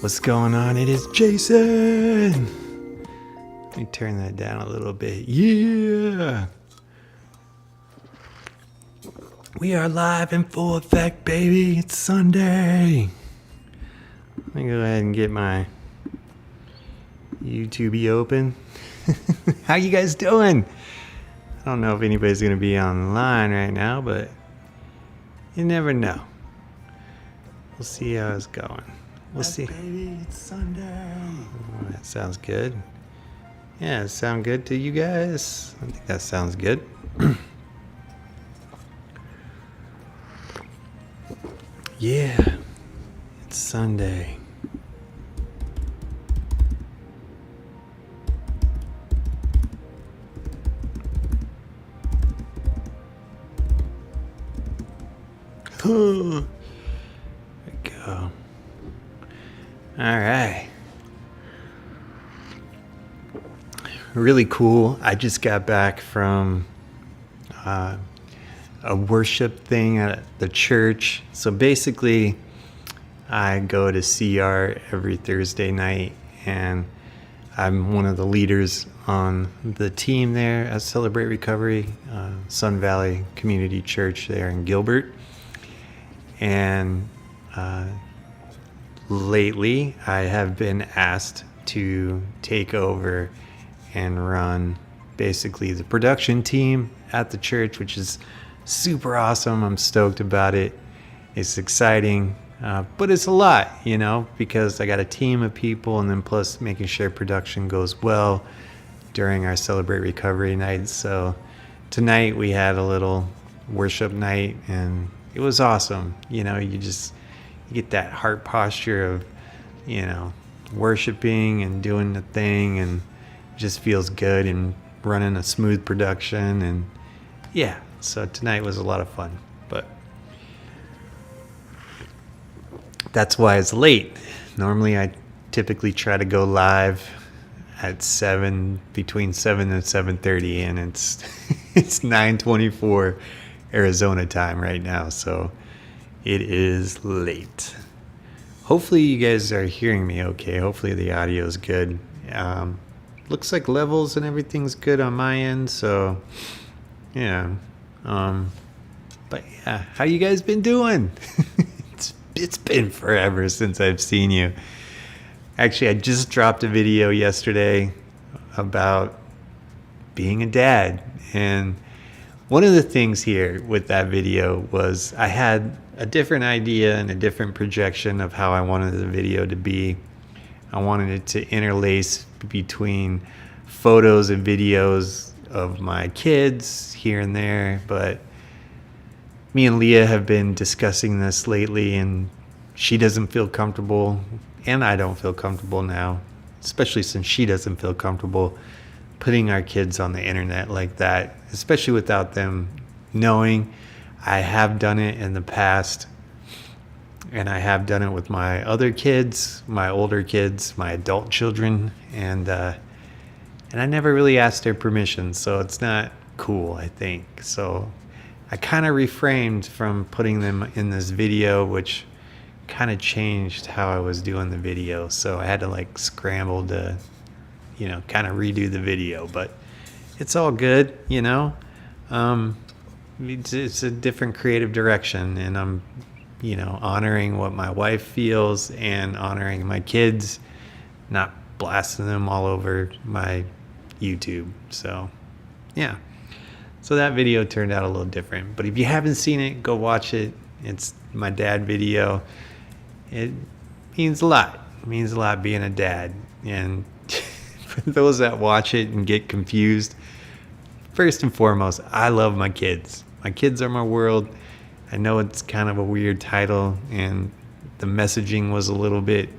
What's going on? It is Jason. Let me turn that down a little bit. Yeah. We are live in full effect, baby. It's Sunday. Let me go ahead and get my YouTube open. How you guys doing? I don't know if anybody's going to be online right now, but you never know. We'll see how it's going. We'll see. Baby, it's Sunday. Oh, that sounds good. Yeah, it sound good to you guys? I think that sounds good. Yeah, it's Sunday. There we go. All right. Really cool. I just got back from a worship thing at the church. So basically, I go to CR every Thursday night, and I'm one of the leaders on the team there at Celebrate Recovery, Sun Valley Community Church there in Gilbert. And lately, I have been asked to take over and run basically the production team at the church, which is super awesome. I'm stoked about it. It's exciting, but it's a lot, because I got a team of people, and then plus making sure production goes well during our Celebrate Recovery nights. So tonight we had a little worship night, and it was awesome. You get that heart posture of, worshiping and doing the thing, and it just feels good and running a smooth production. And yeah, so tonight was a lot of fun, but that's why it's late. Normally I typically try to go live at between 7 and 7:30, and it's 9:24 Arizona time right now, so it is late. Hopefully you guys are hearing me okay. Hopefully the audio is good. Looks like levels and everything's good on my end, so yeah. But yeah, how you guys been doing? It's been forever since I've seen you. Actually, I just dropped a video yesterday about being a dad, and one of the things here with that video was I had a different idea and a different projection of how I wanted the video to be. I wanted it to interlace between photos and videos of my kids here and there, but me and Leah have been discussing this lately, and she doesn't feel comfortable, and I don't feel comfortable now, especially since she doesn't feel comfortable putting our kids on the internet like that, especially without them knowing. I have done it in the past, and I have done it with my other kids, my older kids, my adult children, and I never really asked their permission, so it's not cool, I think. So I kind of refrained from putting them in this video, which kind of changed how I was doing the video. So I had to scramble to kind of redo the video, but it's all good. It's a different creative direction, and I'm honoring what my wife feels and honoring my kids, not blasting them all over my YouTube. So yeah, so that video turned out a little different, but if you haven't seen it, go watch it. It's my dad video. It means a lot. It means a lot being a dad. And for those that watch it and get confused, first and foremost, I love my kids. My kids are my world. I know it's kind of a weird title, and the messaging was a little bit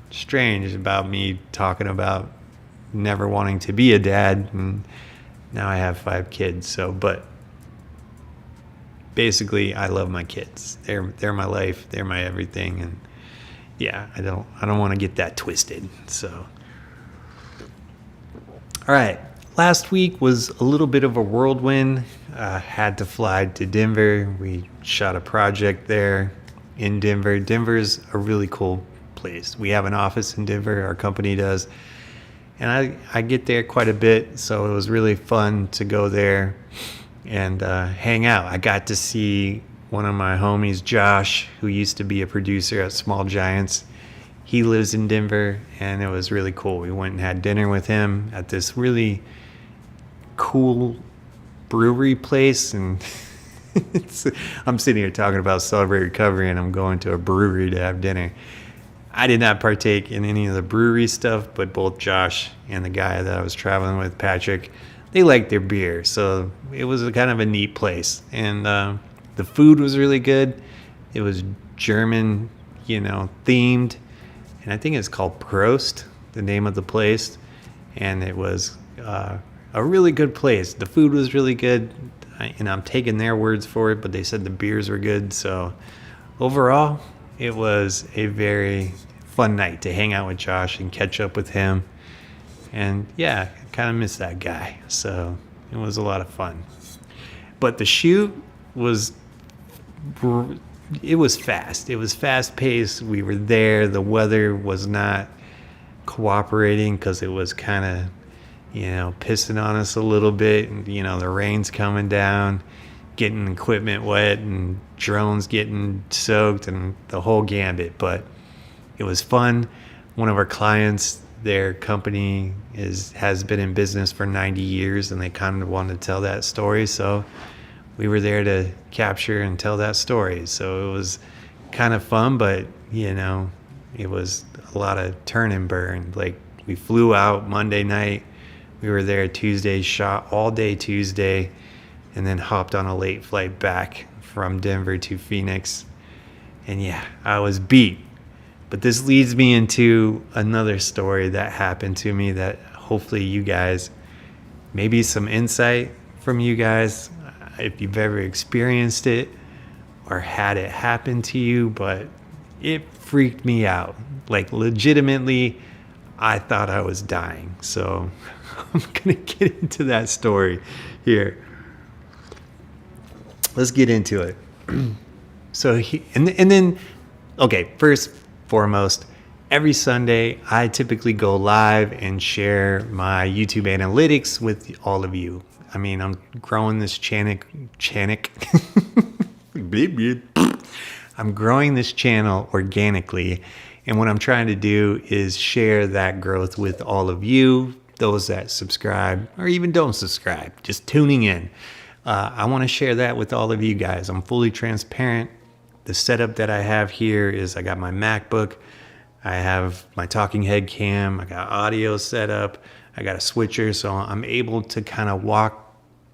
strange about me talking about never wanting to be a dad, and now I have 5 kids. But basically, I love my kids. They're my life. They're my everything. And yeah, I don't want to get that twisted. So, all right. Last week was a little bit of a whirlwind. Had to fly to Denver. We shot a project there in Denver. Denver's a really cool place place. We have an office in Denver, our company does, and I get there quite a bit, so it was really fun to go there and hang out. I got to see one of my homies, Josh, who used to be a producer at Small Giants. He lives in Denver, and it was really cool. We went and had dinner with him at this really cool brewery place, and I'm sitting here talking about Celebrate Recovery, and I'm going to a brewery to have dinner. I did not partake in any of the brewery stuff, but both Josh and the guy that I was traveling with, Patrick, they liked their beer, so it was a kind of a neat place. And the food was really good. It was German, themed, and I think it's called Prost, the name of the place, and it was a really good place. The food was really good, and I'm taking their words for it, but they said the beers were good. So overall, it was a very fun night to hang out with Josh and catch up with him. And yeah, I kind of miss that guy. So it was a lot of fun. But the shoot was fast. It was fast paced. We were there. The weather was not cooperating because it was kind of, pissing on us a little bit. And, the rain's coming down, getting equipment wet, and drones getting soaked, and the whole gambit. But it was fun. One of our clients, their company has been in business for 90 years, and they kind of wanted to tell that story. So we were there to capture and tell that story. So it was kind of fun, but, it was a lot of turn and burn. Like, we flew out Monday night. We were there Tuesday, shot all day Tuesday, and then hopped on a late flight back from Denver to Phoenix. And yeah, I was beat. But this leads me into another story that happened to me that hopefully you guys, maybe some insight from you guys, if you've ever experienced it or had it happen to you, but it freaked me out. Like, legitimately, I thought I was dying. So I'm going to get into that story here. Let's get into it. So, first foremost, every Sunday, I typically go live and share my YouTube analytics with all of you. I mean, I'm growing this channel. I'm growing this channel organically. And what I'm trying to do is share that growth with all of you, those that subscribe or even don't subscribe, just tuning in. I want to share that with all of you guys. I'm fully transparent. The setup that I have here is I got my MacBook. I have my talking head cam. I got audio set up. I got a switcher. So I'm able to kind of walk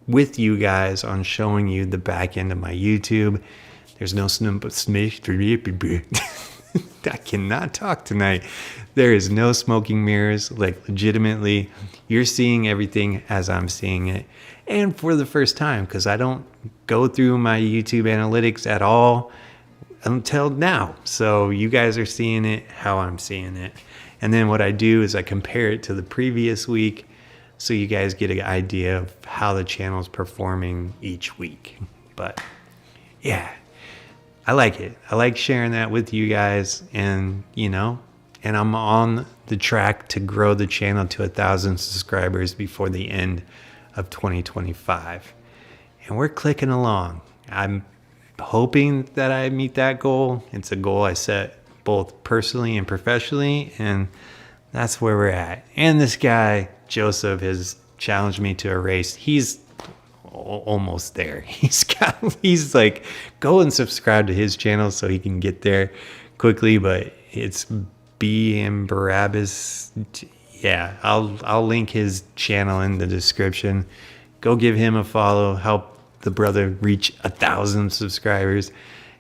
with you guys on showing you the back end of my YouTube. There's no I cannot talk tonight. There is no smoking mirrors. Like, legitimately, you're seeing everything as I'm seeing it. And for the first time, because I don't go through my YouTube analytics at all until now. So you guys are seeing it how I'm seeing it. And then what I do is I compare it to the previous week so you guys get an idea of how the channel's performing each week. But yeah, I like it. I like sharing that with you guys, and and I'm on the track to grow the channel to 1,000 subscribers before the end of 2025. And we're clicking along. I'm hoping that I meet that goal. It's a goal I set both personally and professionally, and that's where we're at. And this guy, Joseph, has challenged me to a race. He's almost there. He's like, go and subscribe to his channel so he can get there quickly. But it's B and Barabbas. Yeah, I'll link his channel in the description. Go give him a follow. Help the brother reach 1,000 subscribers.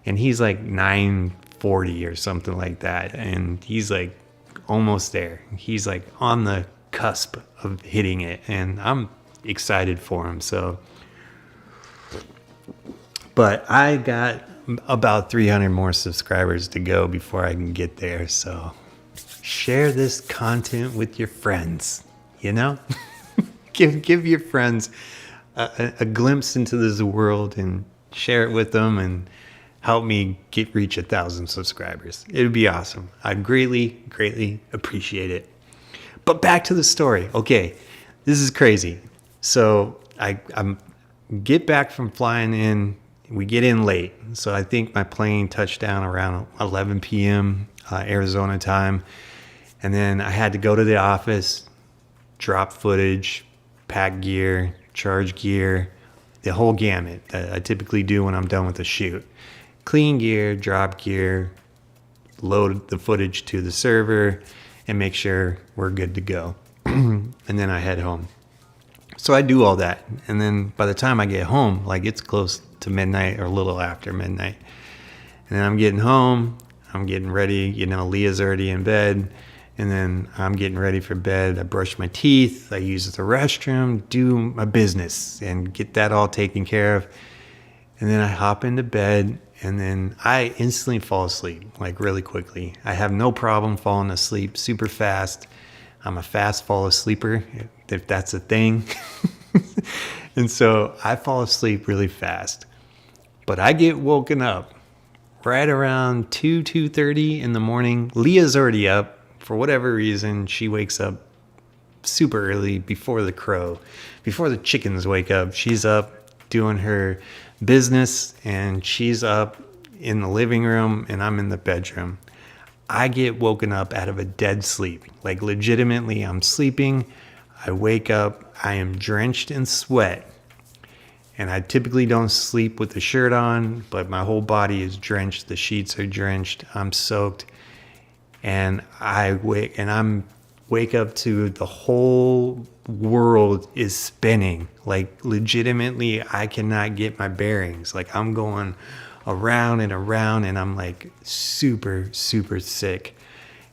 And he's like 940 or something like that. And he's like almost there. He's like on the cusp of hitting it. And I'm excited for him. So, but I got about 300 more subscribers to go before I can get there. So share this content with your friends, give your friends a glimpse into this world and share it with them. And help me reach 1,000 subscribers. It would be awesome. I'd greatly appreciate it. But back to the story. Okay, this is crazy. So I'm get back from flying in. We get in late. So I think my plane touched down around 11 p.m. Arizona time. And then I had to go to the office, drop footage, pack gear, charge gear, the whole gamut that I typically do when I'm done with a shoot. Clean gear, drop gear, load the footage to the server, and make sure we're good to go. And then I head home. So I do all that. And then by the time I get home, like it's close to midnight or a little after midnight. And then I'm getting home, I'm getting ready, Leah's already in bed. And then I'm getting ready for bed. I brush my teeth, I use the restroom, do my business and get that all taken care of. And then I hop into bed and then I instantly fall asleep, like really quickly. I have no problem falling asleep super fast. I'm a fast fall asleeper, if that's a thing. And so I fall asleep really fast. But I get woken up right around 2:30 in the morning. Leah's already up. For whatever reason, she wakes up super early before the chickens wake up. She's up doing her business and she's up in the living room and I'm in the bedroom. I get woken up out of a dead sleep. Like legitimately, I'm sleeping. I wake up. I am drenched in sweat. And I typically don't sleep with the shirt on, but my whole body is drenched. The sheets are drenched. I'm soaked. And I wake up to the whole world is spinning. Like legitimately, I cannot get my bearings. Like I'm going around and around and I'm like super sick.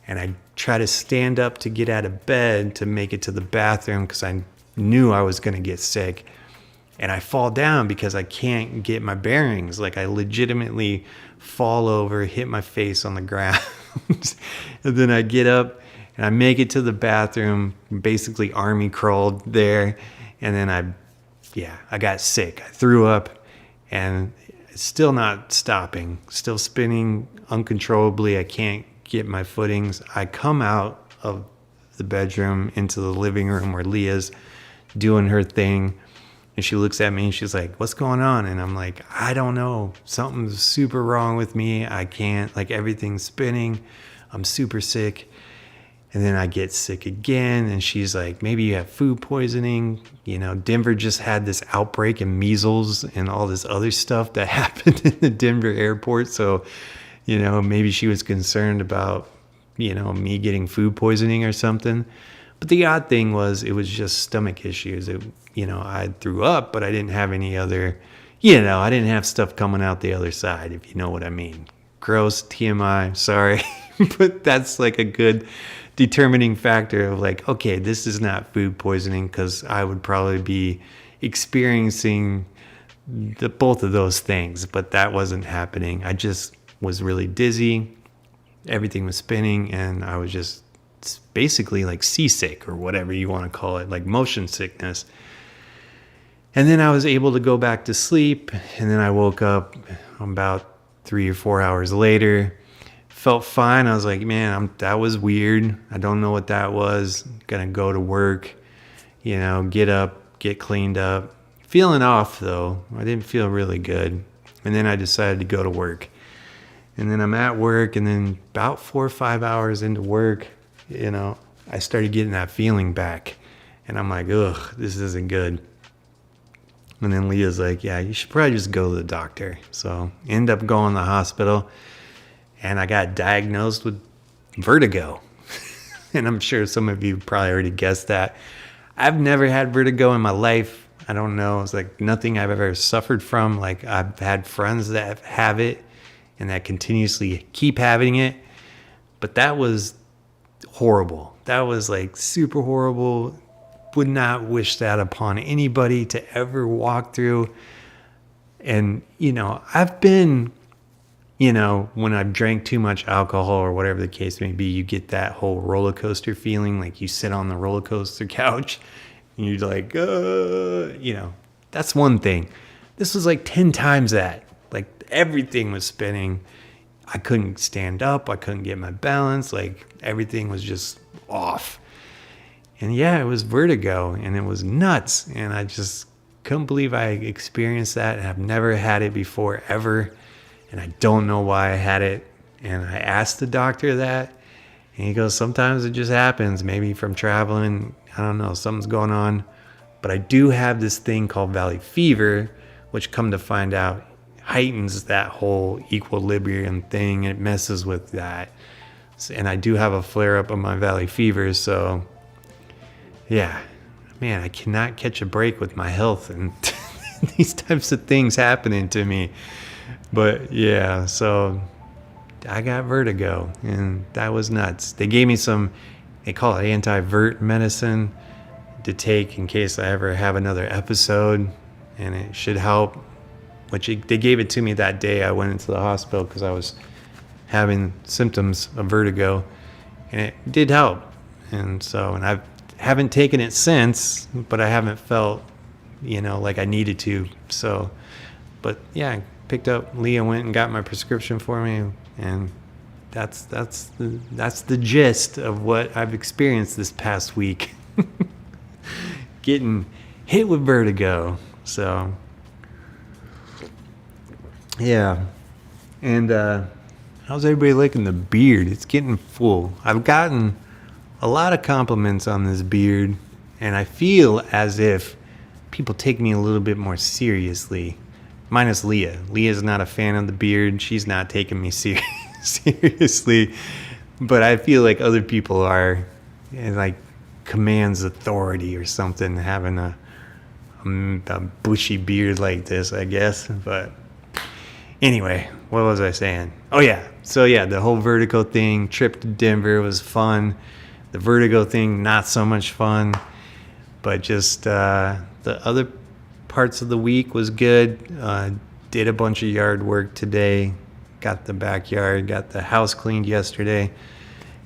And I try to stand up to get out of bed to make it to the bathroom because I knew I was going to get sick. And I fall down because I can't get my bearings. Like I legitimately fall over, hit my face on the ground. And then I get up and I make it to the bathroom, basically army crawled there. And then I got sick. I threw up and it's still not stopping, still spinning uncontrollably. I can't get my footings. I come out of the bedroom into the living room where Leah's doing her thing. And she looks at me and she's like, "What's going on?" And I'm like, "I don't know. Something's super wrong with me. I can't, like everything's spinning. I'm super sick." And then I get sick again. And she's like, "Maybe you have food poisoning. Denver just had this outbreak of measles and all this other stuff that happened in the Denver airport. So, maybe she was concerned about, me getting food poisoning or something." But the odd thing was it was just stomach issues. I threw up, but I didn't have any other, I didn't have stuff coming out the other side, if you know what I mean. Gross, TMI, sorry. But that's like a good determining factor of like, okay, this is not food poisoning because I would probably be experiencing both of those things, but that wasn't happening. I just was really dizzy. Everything was spinning and I was just basically like seasick or whatever you want to call it, like motion sickness. And then I was able to go back to sleep. And then I woke up about 3 or 4 hours later, felt fine. I was like, man, that was weird. I don't know what that was. Gonna go to work, get up, get cleaned up. Feeling off though. I didn't feel really good. And then I decided to go to work. And then I'm at work and then about 4 or 5 hours into work, I started getting that feeling back. And I'm like, ugh, this isn't good. And then Leah's like, yeah, you should probably just go to the doctor. So end up going to the hospital. And I got diagnosed with vertigo. And I'm sure some of you probably already guessed that. I've never had vertigo in my life. I don't know. It's like nothing I've ever suffered from. Like I've had friends that have it and that continuously keep having it. But that was horrible. That was like super horrible. Would not wish that upon anybody to ever walk through. And, I've been, when I've drank too much alcohol or whatever the case may be, you get that whole roller coaster feeling. Like you sit on the roller coaster couch and you're like, that's one thing. This was like 10 times that. Like everything was spinning. I couldn't stand up. I couldn't get my balance. Like everything was just off. And yeah, it was vertigo and it was nuts. And I just couldn't believe I experienced that. I've never had it before ever. And I don't know why I had it. And I asked the doctor that. And he goes, sometimes it just happens. Maybe from traveling. I don't know. Something's going on. But I do have this thing called valley fever, which come to find out heightens that whole equilibrium thing. It messes with that. And I do have a flare up of my valley fever. So yeah, man, I cannot catch a break with my health and these types of things happening to me. But yeah, so I got vertigo and that was nuts. They gave me some, they call it anti-vert medicine to take in case I ever have another episode, and it should help. They gave it to me that day I went into the hospital because I was having symptoms of vertigo, and it did help. And I haven't taken it since, but I haven't felt, like I needed to. So, but yeah, I picked up, Leah went and got my prescription for me, and that's the gist of what I've experienced this past week. Getting hit with vertigo. So yeah. And how's everybody liking the beard? It's getting full. I've gotten a lot of compliments on this beard, and I feel as if people take me a little bit more seriously. Minus Leah. Leah's not a fan of the beard. She's not taking me seriously. But I feel like other people are, like, commands authority or something, having a bushy beard like this, I guess. But anyway, what was I saying? Oh yeah, so yeah, the whole vertigo thing, trip to Denver was fun. The vertigo thing, not so much fun, but just the other parts of the week was good. Did a bunch of yard work today, got the backyard, got the house cleaned yesterday,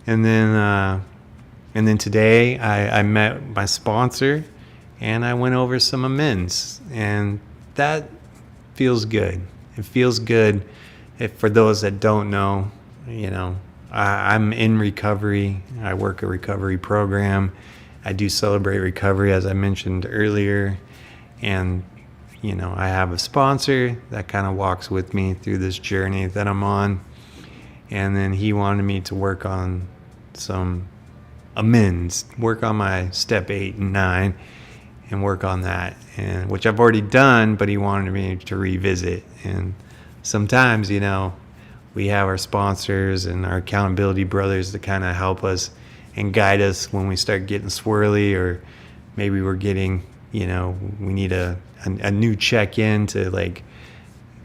and then today I met my sponsor and I went over some amends, and that feels good. It feels good. For those that don't know, I'm in recovery. I work a recovery program. I do celebrate recovery, as I mentioned earlier. And, I have a sponsor that kind of walks with me through this journey that I'm on. And then he wanted me to work on some amends, work on my step 8 and 9 and work on that, and which I've already done, but he wanted me to revisit. And sometimes, we have our sponsors and our accountability brothers to kind of help us and guide us when we start getting swirly, or maybe we're getting, we need a new check-in to like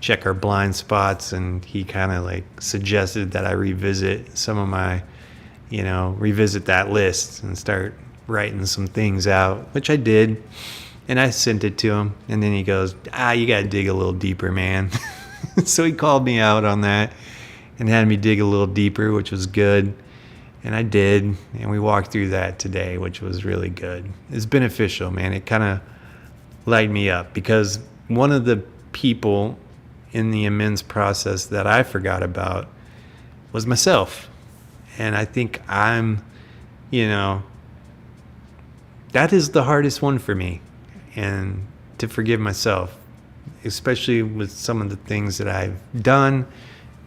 check our blind spots. And he kind of like suggested that I revisit some of my, revisit that list and start writing some things out, which I did. And I sent it to him. And then he goes, you got to dig a little deeper, man. So he called me out on that and had me dig a little deeper, which was good. And I did. And we walked through that today, which was really good. It's beneficial, man. It kind of lighted me up, because one of the people in the amends process that I forgot about was myself. And I think I'm, that is the hardest one for me, and to forgive myself, especially with some of the things that I've done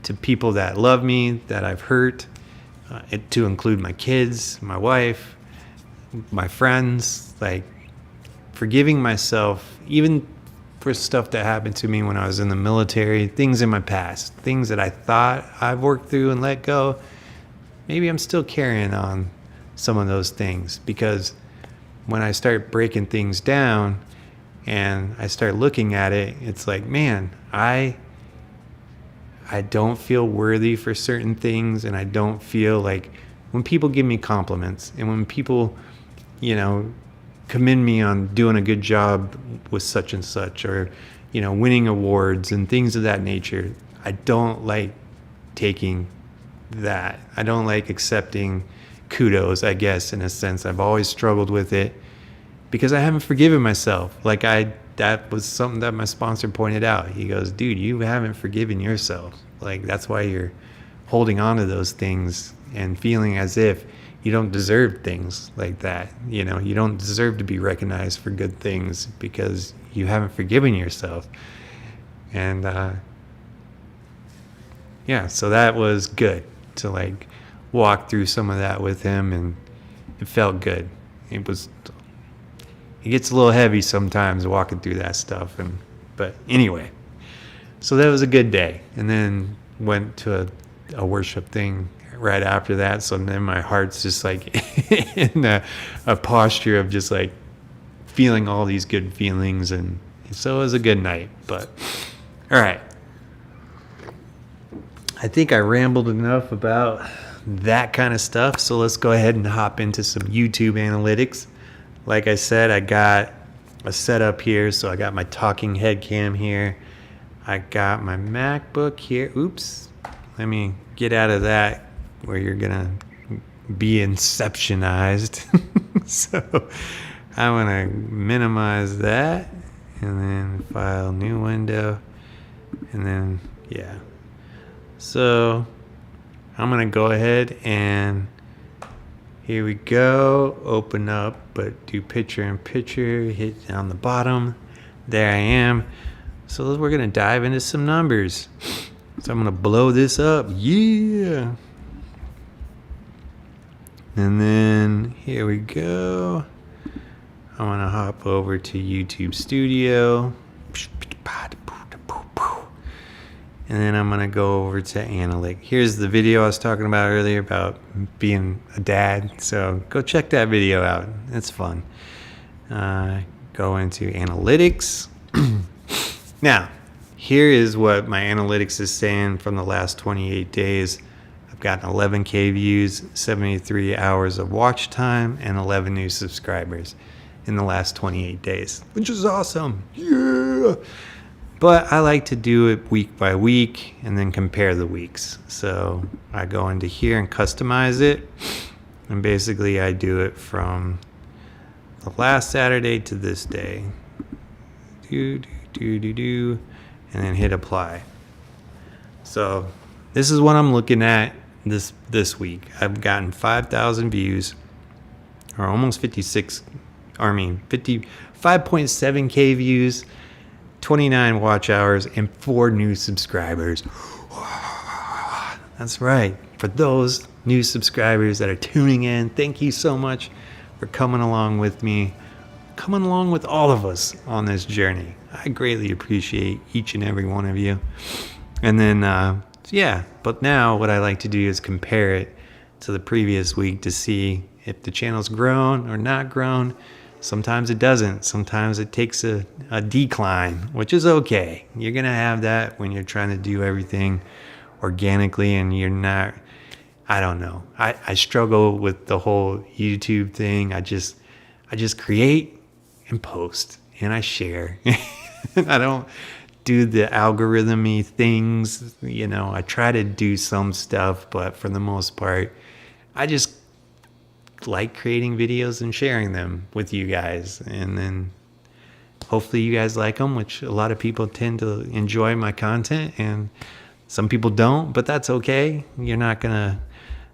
to people that love me, that I've hurt, to include my kids, my wife, my friends. Like, forgiving myself, even for stuff that happened to me when I was in the military, things in my past, things that I thought I've worked through and let go. Maybe I'm still carrying on some of those things, because when I start breaking things down and I start looking at it, it's like, man, I don't feel worthy for certain things, and I don't feel like when people give me compliments and when people, commend me on doing a good job with such and such, or, winning awards and things of that nature, I don't like taking that. I don't like accepting kudos, I guess, in a sense. I've always struggled with it because I haven't forgiven myself. Like, I that was something that my sponsor pointed out. He goes, dude, you haven't forgiven yourself. Like, that's why you're holding on to those things and feeling as if you don't deserve things like that. You know, you don't deserve to be recognized for good things because you haven't forgiven yourself. And yeah, so that was good to like walk through some of that with him, and it felt good. It gets a little heavy sometimes walking through that stuff, but anyway, so that was a good day. And then went to a worship thing right after that, so then my heart's just like in a posture of just like feeling all these good feelings, and so it was a good night. But all right, I think I rambled enough about that kind of stuff, so let's go ahead and hop into some YouTube analytics. Like I said, I got a setup here, so I got my talking head cam here. I got my MacBook here. Oops, let me get out of that where you're gonna be inceptionized. So I'm gonna minimize that, and then file, new window, and then yeah. So I'm gonna go ahead and here we go, open up, but do picture in picture, hit on the bottom. There I am. So we're gonna dive into some numbers. So I'm gonna blow this up, yeah. And then here we go. I'm gonna hop over to YouTube Studio. And then I'm going to go over to Analytics. Here's the video I was talking about earlier about being a dad. So go check that video out. It's fun. Go into Analytics. Now, here is what my Analytics is saying from the last 28 days. I've gotten 11K views, 73 hours of watch time, and 11 new subscribers in the last 28 days, which is awesome. Yeah! But I like to do it week by week and then compare the weeks. So I go into here and customize it. And basically I do it from the last Saturday to this day. And then hit apply. So this is what I'm looking at this week. I've gotten 5,000 views, or almost 5.7K views, 29 watch hours, and 4 new subscribers. That's right. For those new subscribers that are tuning in, thank you so much for coming along with me, coming along with all of us on this journey. I greatly appreciate each and every one of you. And then, yeah, but now what I like to do is compare it to the previous week to see if the channel's grown or not grown. Sometimes it doesn't. Sometimes it takes a decline, which is okay. You're going to have that when you're trying to do everything organically and you're not, I don't know. I struggle with the whole YouTube thing. I just create and post and I share. I don't do the algorithm-y things. You know, I try to do some stuff, but for the most part, I just like creating videos and sharing them with you guys, and then hopefully you guys like them, which a lot of people tend to enjoy my content and some people don't, but that's okay. You're not gonna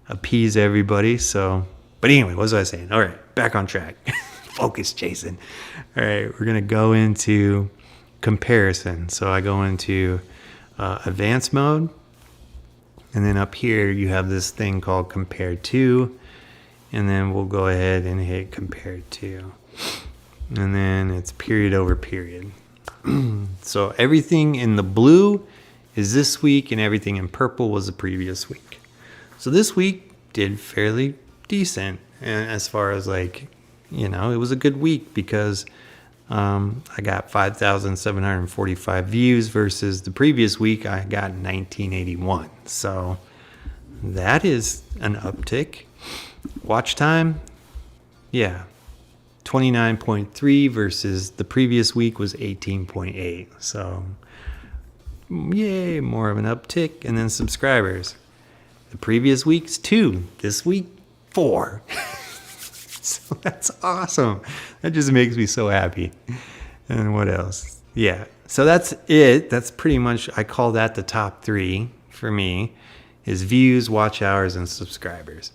appease everybody. So, but anyway, what was I saying? All right, back on track. Focus, Jason. All right, we're gonna go into comparison. So I go into advanced mode, and then up here you have this thing called compare to. And then we'll go ahead and hit compare to. And then it's period over period. So everything in the blue is this week and everything in purple was the previous week. So this week did fairly decent. And as far as like, you know, it was a good week because I got 5,745 views versus the previous week I got 1981. So that is an uptick. Watch time, yeah, 29.3 versus the previous week was 18.8. So, yay, more of an uptick. And then subscribers. The previous week's 2. This week, 4. So that's awesome. That just makes me so happy. And what else? Yeah. So that's it. That's pretty much, I call that the top 3 for me, is views, watch hours, and subscribers.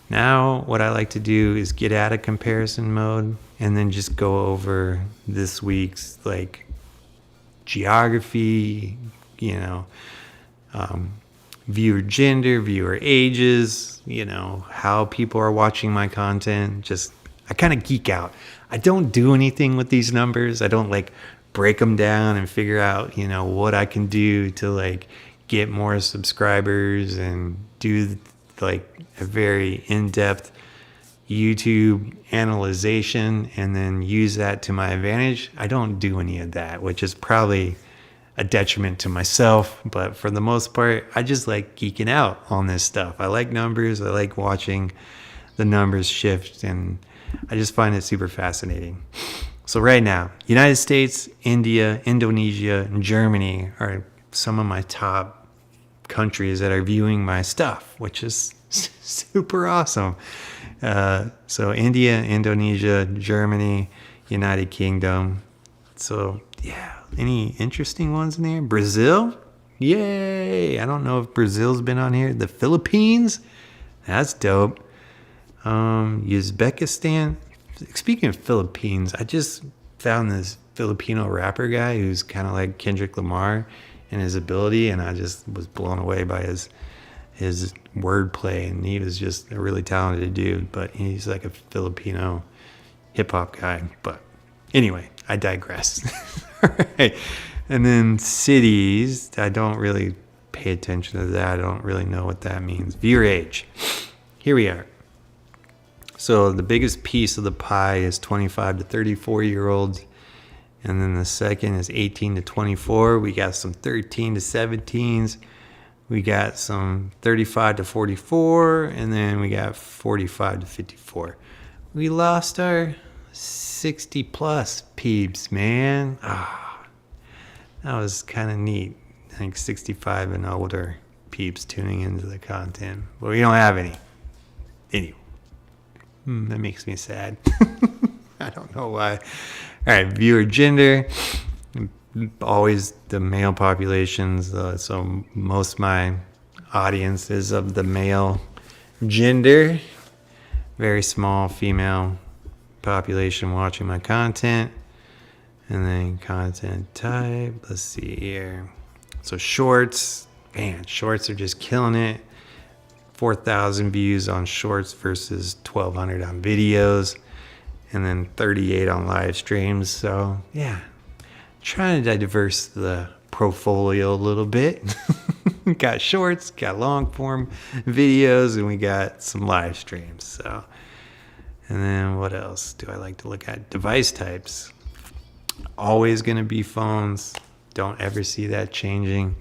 Now, what I like to do is get out of comparison mode and then just go over this week's like geography, viewer gender, viewer ages, how people are watching my content. I kind of geek out. I don't do anything with these numbers. I don't like break them down and figure out, what I can do to like get more subscribers and do like a very in-depth YouTube analyzation and then use that to my advantage. I don't do any of that, which is probably a detriment to myself, but for the most part, I just like geeking out on this stuff. I like numbers. I like watching the numbers shift, and I just find it super fascinating. So right now, United States, India, Indonesia, and Germany are some of my top countries that are viewing my stuff, which is super awesome. So India, Indonesia, Germany, United Kingdom. So yeah, any interesting ones in there? Brazil? Yay! I don't know if Brazil's been on here. The Philippines? That's dope. Uzbekistan. Speaking of Philippines, I just found this Filipino rapper guy who's kind of like Kendrick Lamar in his ability, and I just was blown away by his wordplay, and he was just a really talented dude, but he's like a Filipino hip-hop guy. But anyway, I digress. All right. And then cities, I don't really pay attention to that. I don't really know what that means. Viewer age. Here we are. So the biggest piece of the pie is 25 to 34-year-olds. And then the second is 18 to 24. We got some 13 to 17s. We got some 35 to 44. And then we got 45 to 54. We lost our 60 plus peeps, man. That was kind of neat. I think 65 and older peeps tuning into the content. But we don't have any. Anyway, that makes me sad. I don't know why. All right, viewer gender. Always the male populations. So most of my audience is of the male gender. Very small female population watching my content. And then content type, let's see here. So shorts, man, shorts are just killing it. 4,000 views on shorts versus 1,200 on videos, and then 38 on live streams. So yeah, trying to diverse the portfolio a little bit. Got shorts, got long form videos, and we got some live streams. So, and then what else do I like to look at? Device types. Always going to be phones. Don't ever see that changing.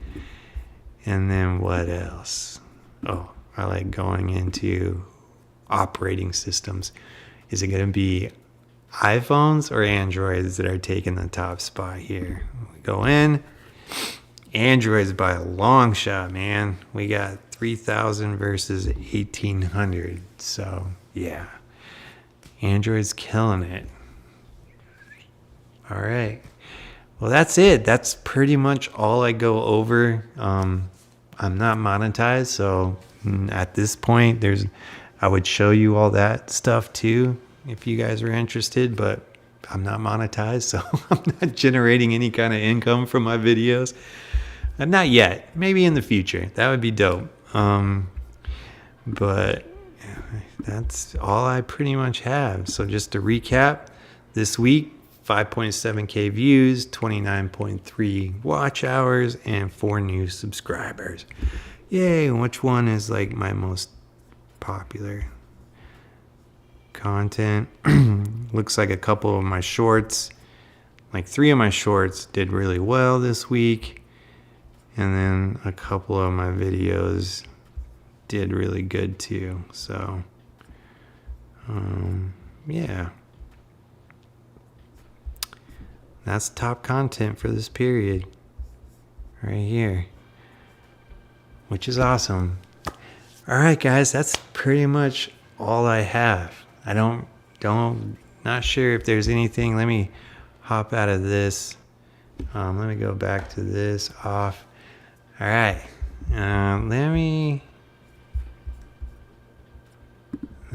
And then what else? Oh, I like going into operating systems. Is it going to be iPhones or Androids that are taking the top spot here? We go in. Androids by a long shot, man. We got 3,000 versus 1,800. So, yeah. Android's killing it. All right. Well, that's it. That's pretty much all I go over. I'm not monetized, so at this point, I would show you all that stuff too if you guys are interested, but I'm not monetized, so I'm not generating any kind of income from my videos. Not yet. Maybe in the future. That would be dope. But that's all I pretty much have. So just to recap, this week, 5.7K views, 29.3 watch hours, and 4 new subscribers. Yay, which one is like my most popular content? Looks like a couple of my shorts, like 3 of my shorts did really well this week. And then a couple of my videos did really good too. So, yeah. That's top content for this period right here, which is awesome. All right, guys, that's pretty much all I have. Not sure if there's anything. Let me hop out of this. Let me go back to this off. All right. Let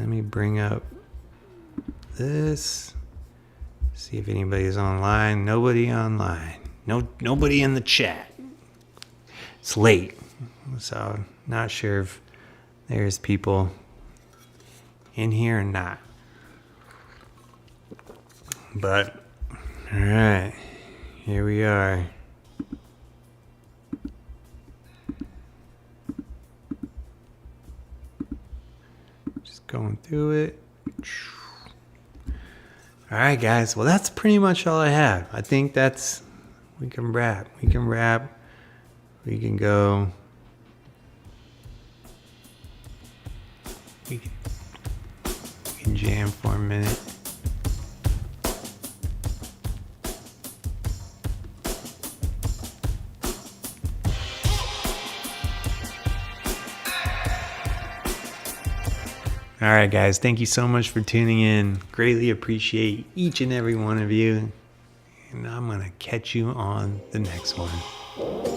me bring up this. See if anybody's online. Nobody online. Nobody in the chat. It's late, so not sure if there's people in here or not. But all right, here we are. Just going through it. All right, guys. Well, that's pretty much all I have. I think we can wrap. We can go. We can jam for a minute. All right, guys. Thank you so much for tuning in. Greatly appreciate each and every one of you. And I'm going to catch you on the next one.